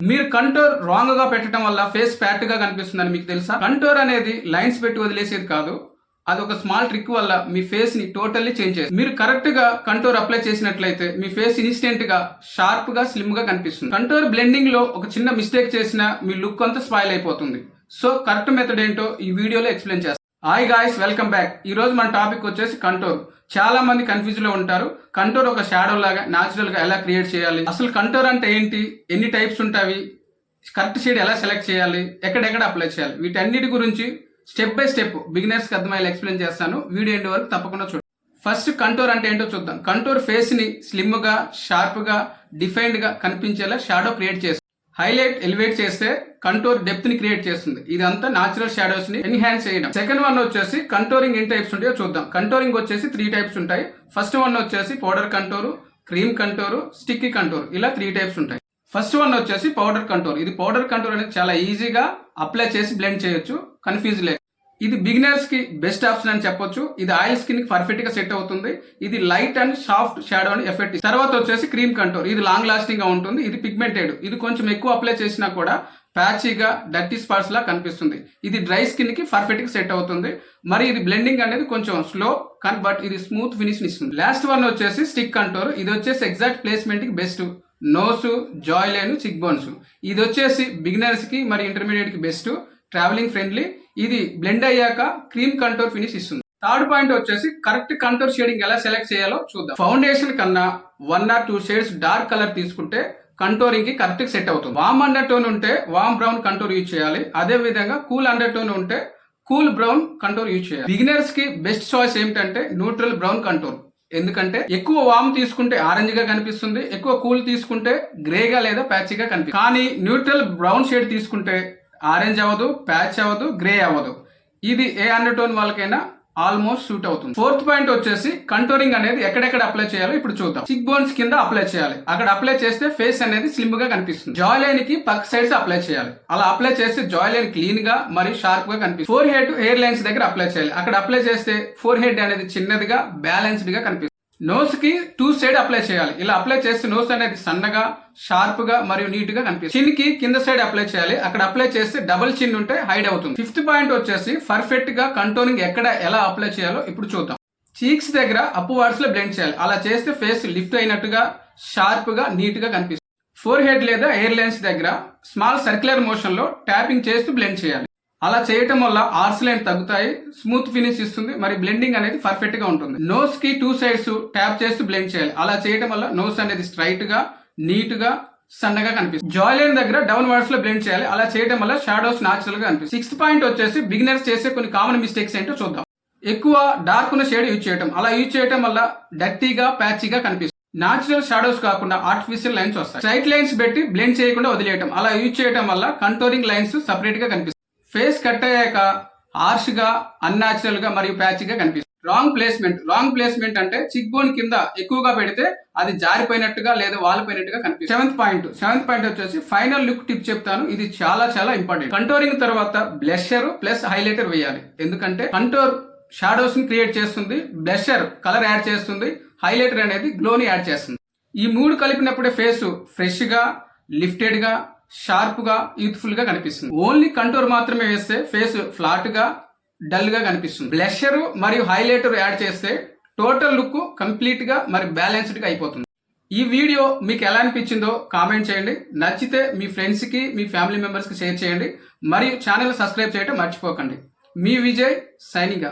మీరు కంటోర్ రాంగ్ గా పెట్టడం వల్ల ఫేస్ ఫ్యాట్ గా కనిపిస్తుందని మీకు తెలుసా? కంటోర్ అనేది లైన్స్ పెట్టి వదిలేసేది కాదు. అది ఒక స్మాల్ ట్రిక్ వల్ల మీ ఫేస్ ని టోటల్లీ చేంజ్ చేస్తుంది. మీరు కరెక్ట్ గా కంటోర్ అప్లై చేసినట్లయితే మీ ఫేస్ ఇన్స్టెంట్ గా షార్ప్ గా స్లిమ్ గా కనిపిస్తుంది. కంటోర్ బ్లెండింగ్ లో ఒక చిన్న మిస్టేక్ చేసినా మీ లుక్ అంతా స్పాయిల్ అయిపోతుంది. సో కరెక్ట్ మెథడ్ ఏంటో ఈ వీడియోలో ఎక్స్ప్లెయిన్ చేస్తాను. Hi guys, welcome back. ఈ రోజు మన టాపిక్ వచ్చేసి కంటోర్. చాలా మంది కన్ఫ్యూజ్ లో ఉంటారు. కంటోర్ ఒక షాడో లాగా న్యాచురల్ గా ఎలా క్రియేట్ చేయాలి, అసలు కంటోర్ అంటే ఏంటి, ఎన్ని టైప్స్ ఉంటాయి, కరెక్ట్ షేడ్ ఎలా సెలెక్ట్ చేయాలి, ఎక్కడెక్కడ అప్లై చేయాలి, వీటన్నిటి గురించి స్టెప్ బై స్టెప్ బిగినర్స్ కి అర్థమయ్యేలా ఎక్స్ప్లెయిన్ చేస్తాను. వీడియో ఎండ్ వరకు తప్పకుండా చూడండి. ఫస్ట్ కంటోర్ అంటే ఏంటో చూద్దాం. కంటోర్ ఫేస్ ని స్లిమ్ గా, షార్ప్ గా, డిఫైన్డ్ గా కనిపించేలా షాడో క్రియేట్ చేస్తుంది. హైలైట్, ఎలివేట్ చేస్తే కంటోర్ డెప్త్ ని క్రియేట్ చేస్తుంది. ఇదంతా న్యాచురల్ షాడోస్ ని ఎన్హాన్స్ చేయడం. సెకండ్ వన్ వచ్చేసి కంటోరింగ్ ఎన్ని టైప్స్ ఉంటాయో చూద్దాం. కంటోరింగ్ వచ్చేసి 3 టైప్స్ ఉంటాయి. ఫస్ట్ వన్ వచ్చేసి పౌడర్ కంటోర్, క్రీమ్ కంటోర్, స్టిక్కీ కంటోర్, ఇలా 3 టైప్స్ ఉంటాయి. ఫస్ట్ వన్ వచ్చేసి పౌడర్ కంటోర్. ఇది పౌడర్ కంటోర్ అనేది చాలా ఈజీగా అప్లై చేసి బ్లెండ్ చేయొచ్చు, కన్ఫ్యూజ్ లేదు. ఇది బిగినర్స్ కి బెస్ట్ ఆప్షన్ అని చెప్పొచ్చు. ఇది ఆయిల్ స్కిన్ కి పర్ఫెక్ట్ గా సెట్ అవుతుంది. ఇది లైట్ అండ్ సాఫ్ట్ షాడో అని ఎఫెక్ట్. తర్వాత వచ్చేసి క్రీమ్ కంటోర్. ఇది లాంగ్ లాస్టింగ్ గా ఉంటుంది. ఇది పిగ్మెంటెడ్. ఇది కొంచెం ఎక్కువ అప్లై చేసినా కూడా ప్యాచీగా, డర్టీ స్పాట్స్ లా కనిపిస్తుంది. ఇది డ్రై స్కిన్ కి పర్ఫెక్ట్ గా సెట్ అవుతుంది. మరి ఇది బ్లెండింగ్ అనేది కొంచెం స్లో కానీ బట్ ఇది స్మూత్ ఫినిష్ ఇస్తుంది. లాస్ట్ వన్ వచ్చేసి స్టిక్ కంటోర్. ఇది వచ్చేసి ఎగ్జాక్ట్ ప్లేస్మెంట్ కి బెస్ట్. నోస్, జాయ్ లైన్, చిక్ బోన్స్. ఇది వచ్చేసి బిగినర్స్ కి మరి ఇంటర్మీడియట్ కి బెస్ట్, ట్రావెలింగ్ ఫ్రెండ్లీ. ఇది బ్లెండ్ అయ్యాక క్రీమ్ కంటోర్ ఫినిష్ ఇస్తుంది. థర్డ్ పాయింట్ వచ్చేసి కరెక్ట్ కంటోర్ షేడింగ్ ఎలా సెలెక్ట్ చేయాలో చూద్దాం. ఫౌండేషన్ కన్నా 1 or 2 షేడ్స్ డార్క్ కలర్ తీసుకుంటే కంటోరింగ్ కి కరెక్ట్ సెట్ అవుతుంది. వామ్ అండర్ టోన్ ఉంటే వామ్ బ్రౌన్ కంటోర్ యూజ్ చేయాలి. అదే విధంగా కూల్ అండర్ టోన్ ఉంటే కూల్ బ్రౌన్ కంటోర్ యూజ్ చేయాలి. బిగినర్స్ కి బెస్ట్ చాయిస్ ఏమిటంటే న్యూట్రల్ బ్రౌన్ కంటోర్. ఎందుకంటే ఎక్కువ వామ్ తీసుకుంటే ఆరెంజ్ గా కనిపిస్తుంది, ఎక్కువ కూల్ తీసుకుంటే గ్రేగా లేదా ప్యాచీగా కనిపిస్తుంది. కానీ న్యూట్రల్ బ్రౌన్ షేడ్ తీసుకుంటే ఆరెంజ్ అవ్వదు, ప్యాచ్ అవ్వదు, గ్రే అవ్వదు. ఇది ఏ అండర్ టోన్ వాళ్ళకైనా ఆల్మోస్ట్ సూట్ అవుతుంది. ఫోర్త్ పాయింట్ వచ్చేసి కంటోరింగ్ అనేది ఎక్కడెక్కడ అప్లై చేయాలో ఇప్పుడు చూద్దాం. చిక్ బోన్స్ కింద అప్లై చేయాలి. అక్కడ అప్లై చేస్తే ఫేస్ అనేది స్లిమ్ గా కనిపిస్తుంది. జాయ్ లైన్ కి పక్క సైడ్స్ అప్లై చేయాలి. అలా అప్లై చేస్తే జాయ్ లైన్ క్లీన్ గా మరియు షార్ప్ గా కనిపిస్తుంది. ఫోర్ హెడ్, హెయిర్ లైన్స్ దగ్గర అప్లై చేయాలి. అక్కడ అప్లై చేస్తే ఫోర్ హెడ్ అనేది చిన్నదిగా, బ్యాలెన్స్డ్ గా కనిపిస్తుంది. నోస్ కి 2 సైడ్ అప్లై చేయాలి. ఇలా అప్లై చేస్తే నోస్ అనేది సన్నగా, షార్ప్ గా మరియు నీట్ గా కనిపిస్తుంది. చిన్ కి కింద సైడ్ అప్లై చేయాలి. అక్కడ అప్లై చేస్తే డబుల్ చిన్ ఉంటే హైడ్ అవుతుంది. ఫిఫ్త్ పాయింట్ వచ్చేసి పర్ఫెక్ట్ గా కంటోరింగ్ ఎక్కడ ఎలా అప్లై చేయాలో ఇప్పుడు చూద్దాం. చీక్స్ దగ్గర అప్పు వర్డ్స్ లో బ్లెండ్ చేయాలి. అలా చేస్తే ఫేస్ లిఫ్ట్ అయినట్టుగా, షార్ప్ గా, నీట్ గా కనిపిస్తుంది. ఫోర్ హెడ్ లేదా ఎయిర్ లైన్స్ దగ్గర స్మాల్ సర్క్యులర్ మోషన్ లో ట్యాపింగ్ చేస్తూ బ్లెండ్ చేయాలి. అలా చేయటం వల్ల ఆర్స్ లైన్ తగ్గుతాయి, స్మూత్ ఫినిష్ ఇస్తుంది, మరి బ్లెండింగ్ అనేది పర్ఫెక్ట్ గా ఉంటుంది. నోస్ కి 2 సైడ్స్ ట్యాప్ చేస్తూ బ్లెండ్ చేయాలి. అలా చేయటం వల్ల నోస్ అనేది స్ట్రైట్ గా, నీట్ గా, సన్నగా కనిపిస్తుంది. జాయ్ లైన్ దగ్గర డౌన్ వర్డ్స్ లో బ్లెండ్ చేయాలి. అలా చేయడం వల్ల షాడోస్ న్యాచురల్ గా కనిపిస్తుంది. సిక్స్త్ పాయింట్ వచ్చేసి బిగినర్స్ చేసే కొన్ని కామన్ మిస్టేక్స్ ఏంటో చూద్దాం. ఎక్కువ డార్క్ ఉన్న షేడ్ యూజ్ చేయడం. అలా యూజ్ చేయడం వల్ల డర్టీగా, ప్యాచీగా కనిపిస్తుంది. న్యాచురల్ షాడోస్ కాకుండా ఆర్టిఫిషియల్ లైన్స్ వస్తాయి. స్ట్రైట్ లైన్స్ పెట్టి బ్లెండ్ చేయకుండా వదిలేయటం. అలా యూజ్ చేయడం వల్ల కంటోరింగ్ లైన్స్ సపరేట్ గా కనిపిస్తుంది. ఫేస్ కట్ అయ్యాక హార్ష్ గా, అన్యాచురల్ గా మరియు ప్యాచీగా కనిపిస్తుంది. Wrong placement. రాంగ్ ప్లేస్మెంట్ అంటే చిక్ బోన్ కింద ఎక్కువగా పెడితే అది జారిపోయినట్టుగా లేదా వాలిపోయినట్టుగా కనిపిస్తుంది. సెవెంత్ పాయింట్ వచ్చేసి ఫైనల్ లుక్ టిప్ చెప్తాను. ఇది చాలా చాలా ఇంపార్టెంట్. కంటోరింగ్ తర్వాత బ్లషర్ ప్లస్ హైలైటర్ వేయాలి. ఎందుకంటే కంటోర్ షాడోస్ ని క్రియేట్ చేస్తుంది, బ్లషర్ కలర్ యాడ్ చేస్తుంది, హైలైటర్ అనేది గ్లోని యాడ్ చేస్తుంది. ఈ 3 కలిపినప్పుడే ఫేస్ ఫ్రెష్ గా, లిఫ్టెడ్ గా, షార్ప్ గా, యూత్ఫుల్ గా కనిపిస్తుంది. ఓన్లీ కంటోర్ మాత్రమే వేస్తే ఫేస్ ఫ్లాట్ గా, డల్ గా కనిపిస్తుంది. బ్లషర్ మరియు హైలైటర్ యాడ్ చేస్తే టోటల్ లుక్ కంప్లీట్ గా మరి బ్యాలెన్స్డ్ గా అయిపోతుంది. ఈ వీడియో మీకు ఎలా అనిపించిందో కామెంట్ చేయండి. నచ్చితే మీ ఫ్రెండ్స్ కి, మీ ఫ్యామిలీ మెంబర్స్ కి షేర్ చేయండి. మరియు ఛానల్ సబ్స్క్రైబ్ చేయడం మర్చిపోకండి. మీ విజయ్, సైనింగ్ ఆఫ్.